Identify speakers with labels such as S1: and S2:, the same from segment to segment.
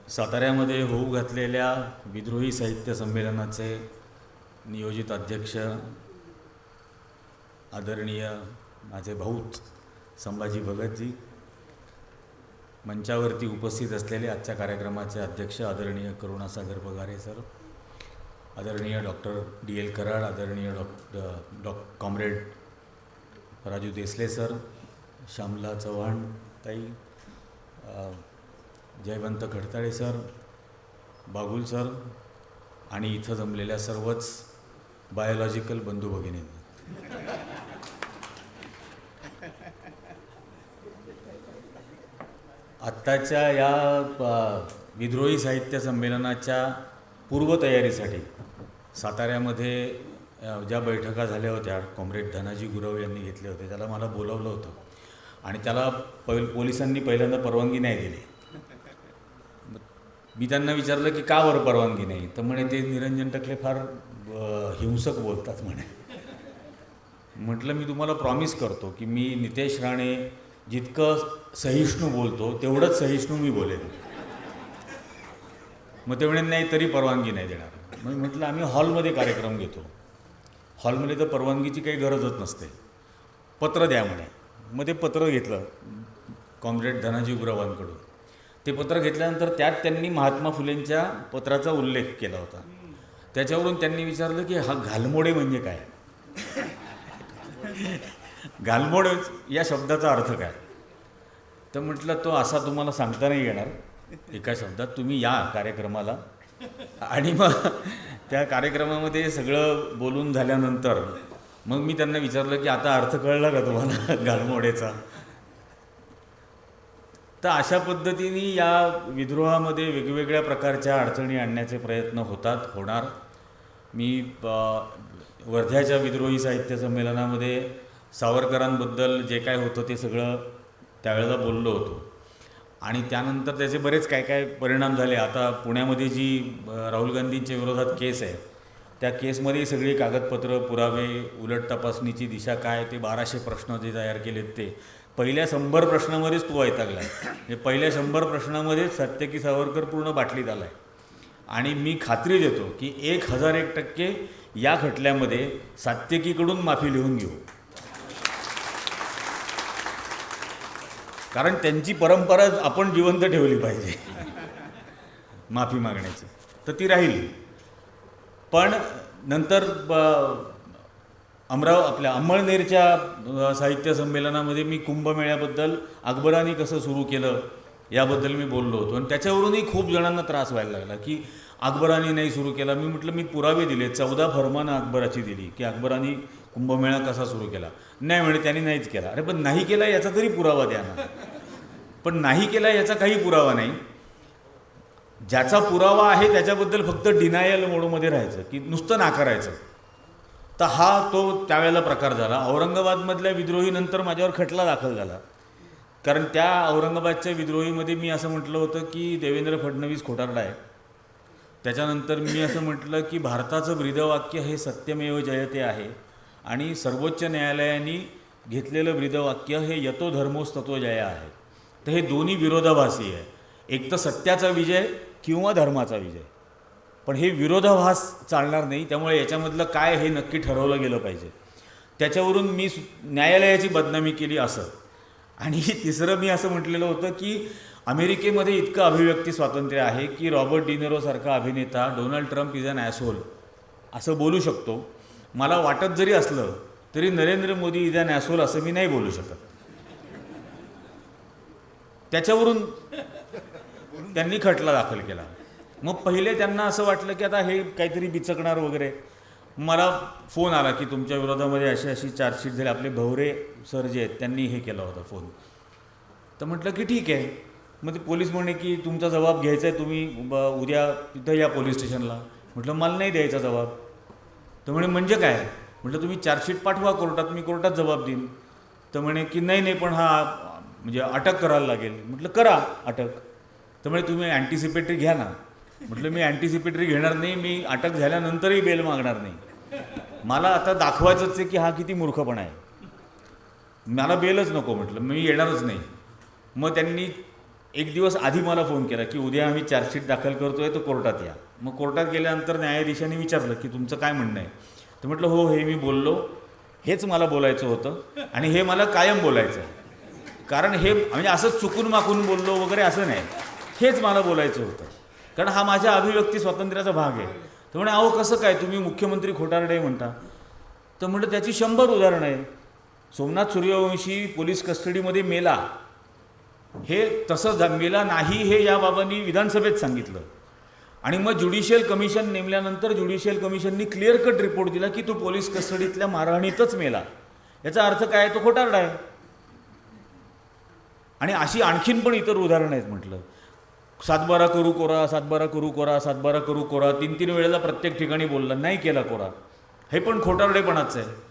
S1: साताऱ्यामध्ये होऊ घातलेल्या विद्रोही साहित्य संमेलनाचे नियोजित अध्यक्ष आदरणीय माझे भाऊत संभाजी भगतजी, मंचावरती उपस्थित असलेले आजच्या कार्यक्रमाचे अध्यक्ष आदरणीय करुणासागर पगारे सर, आदरणीय डॉक्टर डी.एल. कराड, आदरणीय कॉम्रेड राजू देसले सर, श्यामला चव्हाण ताई, जयवंत खडताळे सर, बागुल सर आणि इथं जमलेल्या सर्वच बायोलॉजिकल बंधू भगिनींना आत्ताच्या या विद्रोही साहित्य संमेलनाच्या पूर्वतयारीसाठी साताऱ्यामध्ये ज्या बैठका झाल्या होत्या कॉम्रेड धनाजी गुरव यांनी घेतले होते, त्याला मला बोलावलं होतं आणि त्याला पोलिसांनी पहिल्यांदा परवानगी नाही दिली. मी त्यांना विचारलं की का बरं परवानगी नाही, तर म्हणे ते निरंजन टकले फार हिंसक बोलतात म्हणे. म्हटलं मी तुम्हाला प्रॉमिस करतो की मी नितेश राणे जितकं सहिष्णू बोलतो तेवढंच सहिष्णू मी बोलेन. मग ते म्हणे नाही तरी परवानगी नाही देणार. मग म्हटलं आम्ही हॉलमध्ये कार्यक्रम घेतो, हॉलमध्ये तर परवानगीची काही गरजच नसते, पत्र द्या म्हणे. मग ते पत्र घेतलं कॉम्रेड धनाजी गुरवांकडून. ते पत्र घेतल्यानंतर त्यात त्यांनी महात्मा फुलेंच्या पत्राचा उल्लेख केला होता. त्याच्यावरून त्यांनी विचारलं की हा घालमोडे म्हणजे काय, घालमोड या शब्दाचा अर्थ काय. तर म्हटलं तो असा तुम्हाला सांगता नाही येणार एका शब्दात, तुम्ही या कार्यक्रमाला. आणि मग त्या कार्यक्रमामध्ये सगळं बोलून झाल्यानंतर मग मी त्यांना विचारलं की आता अर्थ कळला का तुम्हाला घालमोडेचा. तर अशा पद्धतीने या विद्रोहामध्ये वेगवेगळ्या प्रकारच्या अडचणी आणण्याचे प्रयत्न होणार. मी वर्ध्याच्या विद्रोही साहित्य संमेलनामध्ये सावरकरांबद्दल जे काय होतं ते सगळं त्यावेळेला बोललो होतो आणि त्यानंतर त्याचे बरेच काय परिणाम झाले. आता पुण्यामध्ये जी राहुल गांधींच्या विरोधात केस आहे, त्या केसमध्ये सगळी कागदपत्र, पुरावे, उलट तपासणीची दिशा काय, ते 1200 प्रश्न जे तयार केलेत ते पहिल्या 100 प्रश्नामध्येच तो वैतागला आहे. म्हणजे पहिल्या 100 प्रश्नामध्येच सत्यकी सावरकर पूर्ण बाटलीत आला आहे. आणि मी खात्री देतो की 1001% या खटल्यामध्ये सात्यकीकडून माफी लिहून घेऊ, कारण त्यांची परंपरा आपण जिवंत ठेवली पाहिजे माफी मागण्याची, तर ती राहील. पण नंतर आपल्या अंमळनेरच्या साहित्य संमेलनामध्ये मी कुंभमेळ्याबद्दल अकबराने कसं सुरू केलं याबद्दल मी बोललो होतो आणि त्याच्यावरूनही खूप जणांना त्रास व्हायला लागला की अकबराने नाही सुरू केला. मी म्हटलं मी पुरावे दिले, 14 फरमानं अकबराची दिली की अकबराने कुंभमेळा कसा सुरू केला. नाही म्हणे त्यांनी नाहीच केला. अरे पण नाही केला याचा तरी पुरावा द्या ना. पण नाही केला याचा काही पुरावा नाही. ज्याचा पुरावा आहे त्याच्याबद्दल फक्त डिनायल मोडमध्ये राहायचं की नुसतं नाकारायचं. तर हा तो त्यावेळेला प्रकार झाला. औरंगाबादमधल्या विद्रोहीनंतर माझ्यावर खटला दाखल झाला, कारण त्या औरंगाबादच्या विद्रोहीमध्ये मी असं म्हटलं होतं की देवेंद्र फडणवीस खोटारडा आहे. त्याच्यानंतर मी असं म्हटलं की भारताचं ब्रीदवाक्य हे सत्यमेव जयते आहे आणि सर्वोच्च न्यायालयाने घेतलेलं ब्रीदवाक्य हे यतो धर्मोस तत्व जया आहे. तर हे दोन्ही विरोधाभासी आहे, एक तर सत्याचा विजय किंवा धर्माचा विजय. पण हे विरोधाभास चालणार नाही, त्यामुळे याच्यामधलं काय हे नक्की ठरवलं गेलं पाहिजे. त्याच्यावरून मी न्यायालयाची बदनामी केली असं. आणि तिसरं मी असं म्हटलेलं होतं की अमेरिकेमध्ये इतकं अभिव्यक्ती स्वातंत्र्य आहे की रॉबर्ट डिनेरोसारखा अभिनेता डोनाल्ड ट्रम्प इज अन ॲसहोल असं बोलू शकतो. मला वाटत जरी असलं तरी नरेंद्र मोदी इज अन ॲसहोल असं मी नाही बोलू शकत. त्याच्यावरून त्यांनी खटला दाखल केला. मग पहिले त्यांना असं वाटलं की आता हे काहीतरी बिचकणार वगैरे. मला फोन आला की तुमच्या विरोधामध्ये अशी चार्जशीट झाली. आपले भवरे सर जे आहेत त्यांनी हे केला होता फोन. तर म्हटलं की ठीक आहे. मग ते पोलीस म्हणे की तुमचा जबाब घ्यायचा आहे, तुम्ही उद्या तिथं या पोलीस स्टेशनला. म्हटलं मला नाही द्यायचा जबाब. तर म्हणे म्हणजे काय. म्हटलं तुम्ही चार्जशीट पाठवा कोर्टात, मी कोर्टात जबाब देईन. तर म्हणे की नाही पण हा म्हणजे अटक करायला लागेल. म्हटलं करा अटक. तर म्हणे तुम्ही अँटिसिपेटरी घ्या ना. म्हटलं मी अँटिसिपेटरी घेणार नाही, मी अटक झाल्यानंतरही बेल मागणार नाही. मला आता दाखवायचंच आहे की हा किती मूर्खपणा आहे. मला बेलच नको म्हटलं, मी येणारच नाही. मग त्यांनी एक दिवस आधी मला फोन केला की उद्या आम्ही चार्जशीट दाखल करतो आहे, तर कोर्टात या. मग कोर्टात गेल्यानंतर न्यायाधीशांनी विचारलं की तुमचं काय म्हणणं आहे. तर म्हटलं हो, हे मी बोललो, हेच मला बोलायचं होतं आणि हे मला कायम बोलायचं आहे. कारण हे म्हणजे असं चुकून माकून बोललो वगैरे असं नाही, हेच मला बोलायचं होतं, कारण हा माझ्या अभिव्यक्ती स्वातंत्र्याचा भाग आहे. तर म्हणे अहो कसं काय, तुम्ही मुख्यमंत्री खोटारडे म्हणता. तर म्हटलं त्याची 100 उदाहरणं आहे. सोमनाथ सूर्यवंशी पोलीस कस्टडीमध्ये मेला, हे तसं मेला नाही हे या बाबांनी विधानसभेत सांगितलं. आणि मग ज्युडिशियल कमिशन नेमल्यानंतर ज्युडिशियल कमिशननी क्लिअर कट रिपोर्ट दिला की तो पोलीस कस्टडीतल्या मारहाणीतच मेला. याचा अर्थ काय, तो खोटारडा आहे. आणि अशी आणखीन पण इतर उदाहरणं आहेत. म्हटलं 7/12 करू कोरा, 7/12 करू कोरा, 7/12 करू कोरा, 3 वेळेला प्रत्येक ठिकाणी बोलला, नाही केला कोरा, हे पण खोटारडेपणाचं आहे.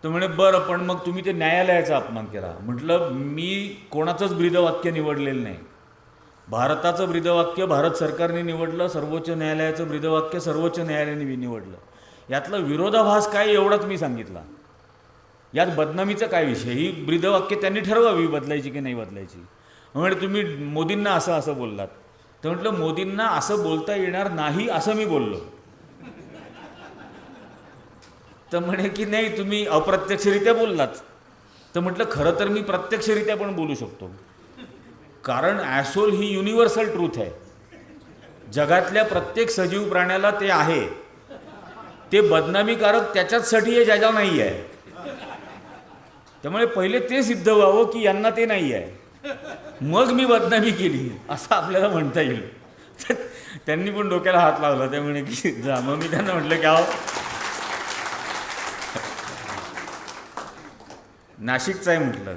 S1: तर म्हणे बरं, पण मग तुम्ही ते न्यायालयाचा अपमान केला. म्हटलं मी कोणाचंच ब्रीदवाक्य निवडलेलं नाही. भारताचं ब्रीदवाक्य भारत सरकारने निवडलं, सर्वोच्च न्यायालयाचं ब्रीदवाक्य सर्वोच्च न्यायालयाने निवडलं. यातला विरोधाभास काय एवढाच मी सांगितला. यात बदनामीचा काय विषय, ही ब्रीदवाक्य त्यांनी ठरवावी बदलायची की नाही बदलायची. म्हणजे तुम्ही मोदींना असं असं बोललात. तर म्हटलं मोदींना असं बोलता येणार नाही असं मी बोललो. तर म्हणे की नाही तुम्ही अप्रत्यक्षरित्या बोललात. तर म्हटलं खरं तर मी प्रत्यक्षरित्या पण बोलू शकतो, कारण ॲसोल ही युनिव्हर्सल ट्रूथ आहे. जगातल्या प्रत्येक सजीव प्राण्याला ते आहे. ते बदनामीकारक त्याच्याचसाठी आहे ज्याला नाही आहे. त्यामुळे पहिले ते सिद्ध व्हावं की यांना ते नाही आहे, मग मी बदनामी केली असं आपल्याला म्हणता येईल. त्यांनी पण डोक्याला हात लावला. त्यामुळे की जा. मग मी त्यांना म्हटलं की अहो नाशिकचं आहे, म्हटलं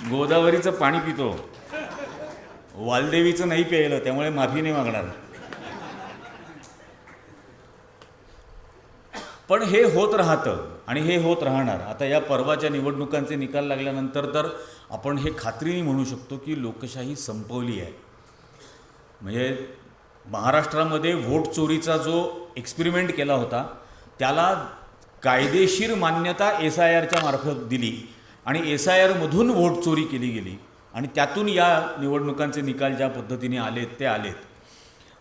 S1: गोदावरीचं पाणी पितो, वालदेवीचं नाही प्यायलं, त्यामुळे माफी नाही मागणार. पण हे होत राहतं आणि हे होत राहणार. आता या परवाच्या निवडणुकांचे निकाल लागल्यानंतर तर आपण हे खात्रीने म्हणू शकतो की लोकशाही संपवली आहे. म्हणजे महाराष्ट्रामध्ये व्होट चोरीचा जो एक्सपेरिमेंट केला होता त्याला कायदेशीर मान्यता SIRच्या मार्फत दिली आणि SIRमधून व्होट चोरी केली गेली आणि त्यातून या निवडणुकांचे निकाल ज्या पद्धतीने आलेत ते आलेत.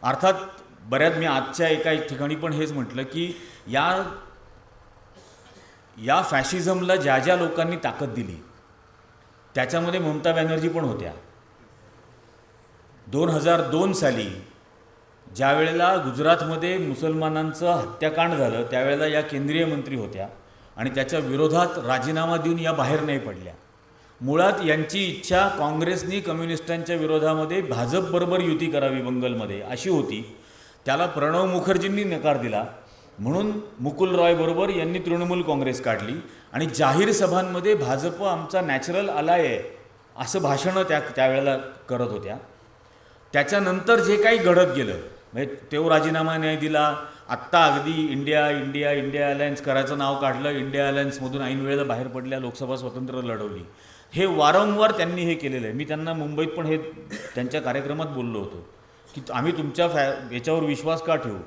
S1: अर्थात बऱ्याच मी आजच्या एका ठिकाणी पण हेच म्हटलं की या फॅशिझमला ज्या ज्या लोकांनी ताकद दिली त्याच्यामध्ये ममता बॅनर्जी पण होत्या. 2002 साली ज्या वेळेला गुजरातमध्ये मुसलमानांचं हत्याकांड झालं त्यावेळेला या केंद्रीय मंत्री होत्या आणि त्याच्या विरोधात राजीनामा देऊन या बाहेर नाही पडल्या. मुळात यांची इच्छा काँग्रेसनी कम्युनिस्टांच्या विरोधामध्ये भाजपबरोबर युती करावी बंगालमध्ये अशी होती. त्याला प्रणव मुखर्जींनी नकार दिला, म्हणून मुकुल रॉय बरोबर यांनी तृणमूल काँग्रेस काढली आणि जाहीर सभांमध्ये भाजप आमचा नॅचरल अलाय आहे असं भाषणं त्यावेळेला करत होत्या. त्याच्यानंतर जे काही घडत गेलं म्हणजे तेव्हा राजीनामा नाही दिला. आत्ता अगदी इंडिया अलायन्स करायचं नाव काढलं, इंडिया अलायन्समधून ऐन वेळेला बाहेर पडल्या, लोकसभा स्वतंत्र लढवली. हे वारंवार त्यांनी हे केलेलं आहे. मी त्यांना मुंबईत पण हे त्यांच्या कार्यक्रमात बोललो होतो की आम्ही तुमच्या याच्यावर विश्वास का ठेवू.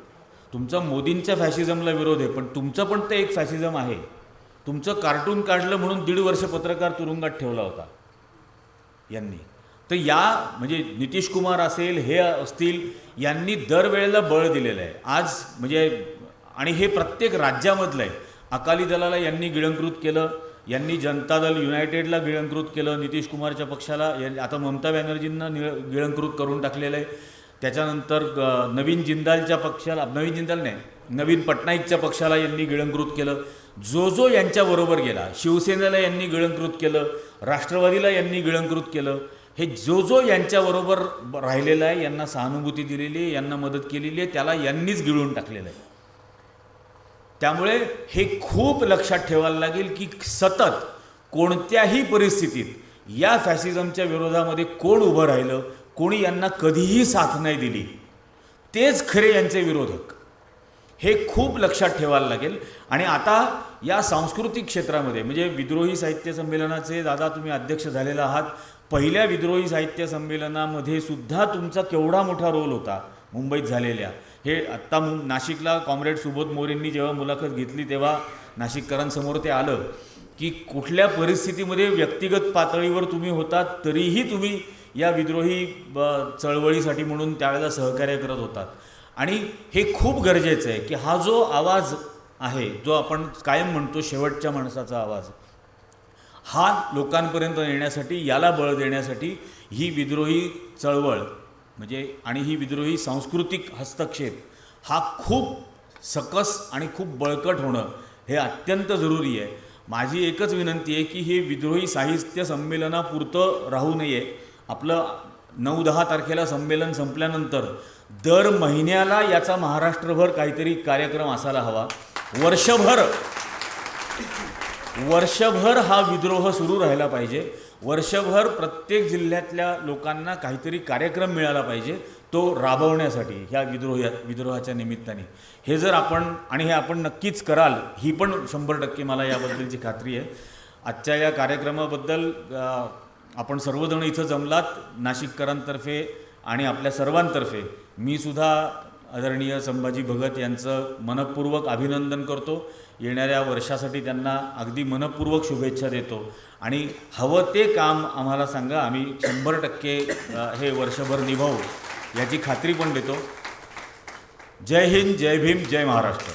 S1: तुमचा मोदींच्या फॅशिझमला विरोध आहे, पण तुमचं पण ते एक फॅशिझम आहे. तुमचं कार्टून काढलं म्हणून 1.5 वर्ष पत्रकार तुरुंगात ठेवला होता यांनी. तर या म्हणजे नितीश कुमार असेल हे असतील यांनी दरवेळेला बळ दिलेलं आहे आज म्हणजे. आणि हे प्रत्येक राज्यामधलं आहे. अकाली दलाला यांनी गिळंकृत केलं, यांनी जनता दल युनायटेडला गिळंकृत केलं, नितीश कुमारच्या पक्षाला, आता ममता बॅनर्जींना गिळंकृत करून टाकलेलं आहे. त्याच्यानंतर नवीन पटनाईकच्या पक्षाला यांनी गिळंकृत केलं. जो यांच्याबरोबर गेला, शिवसेनेला यांनी गिळंकृत केलं, राष्ट्रवादीला यांनी गिळंकृत केलं. हे जो यांच्याबरोबर राहिलेलं आहे, यांना सहानुभूती दिलेली आहे, यांना मदत केलेली आहे, त्याला यांनीच गिळून टाकलेलं आहे. त्यामुळे हे खूप लक्षात ठेवायला लागेल की सतत कोणत्याही परिस्थितीत या फॅशिझमच्या विरोधामध्ये कोण उभं राहिलं, कोणी यांना कधीही साथ नाही दिली, तेच खरे यांचे विरोधक. हे खूप लक्षात ठेवायला लागेल. आणि आता या सांस्कृतिक क्षेत्रामध्ये म्हणजे विद्रोही साहित्य संमेलनाचे दादा तुम्ही अध्यक्ष झालेला आहात. पहिल्या विद्रोही साहित्य संमेलनामध्ये सुद्धा तुमचा केवढा मोठा रोल होता मुंबईत झालेल्या. हे आत्ता नाशिकला कॉम्रेड सुबोध मोरेंनी जेव्हा मुलाखत घेतली तेव्हा नाशिककरांसमोर ते आलं की कुठल्या परिस्थितीमध्ये व्यक्तिगत पातळीवर तुम्ही होतात तरीही तुम्ही या विद्रोही चळवळीसाठी म्हणून त्यावेळेला सहकार्य करत होतात. आणि हे खूप गरजेचं आहे की हा जो आवाज आहे, जो आपण कायम म्हणतो शेवटच्या माणसाचा आवाज, हा लोकांपर्यंत येण्यासाठी, याला बळ देण्यासाठी ही विद्रोही चळवळ म्हणजे आणि ही विद्रोही सांस्कृतिक हस्तक्षेप हा खूप सकस आणि खूप बळकट होणं हे अत्यंत जरुरी आहे. माझी एकच विनंती आहे की हे विद्रोही साहित्य संमेलनापुरतं राहू नये. आपलं 9-10 तारखेला संमेलन संपल्यानंतर दर महिन्याला याचा महाराष्ट्रभर काहीतरी कार्यक्रम असायला हवा. वर्षभर हा विद्रोह सुरू राहिला पाहिजे. वर्षभर प्रत्येक जिल्ह्यातल्या लोकांना काहीतरी कार्यक्रम मिळाला पाहिजे तो राबवण्यासाठी ह्या विद्रोहाच्या निमित्ताने. हे जर हे आपण नक्कीच कराल, ही पण 100% मला याबद्दलची खात्री आहे. आजच्या या कार्यक्रमाबद्दल आपण सर्वजण इथं जमलात, नाशिककरांतर्फे आणि आपल्या सर्वांतर्फे मी सुद्धा आदरणीय संभाजी भगत यांचं मनःपूर्वक अभिनंदन करतो. येणाऱ्या वर्षासाठी त्यांना अगदी मनःपूर्वक शुभेच्छा देतो आणि हवं ते काम आम्हाला सांगा, आम्ही 100% हे वर्षभर निभावू याची खात्री पण देतो. जय हिंद, जय भीम, जय महाराष्ट्र.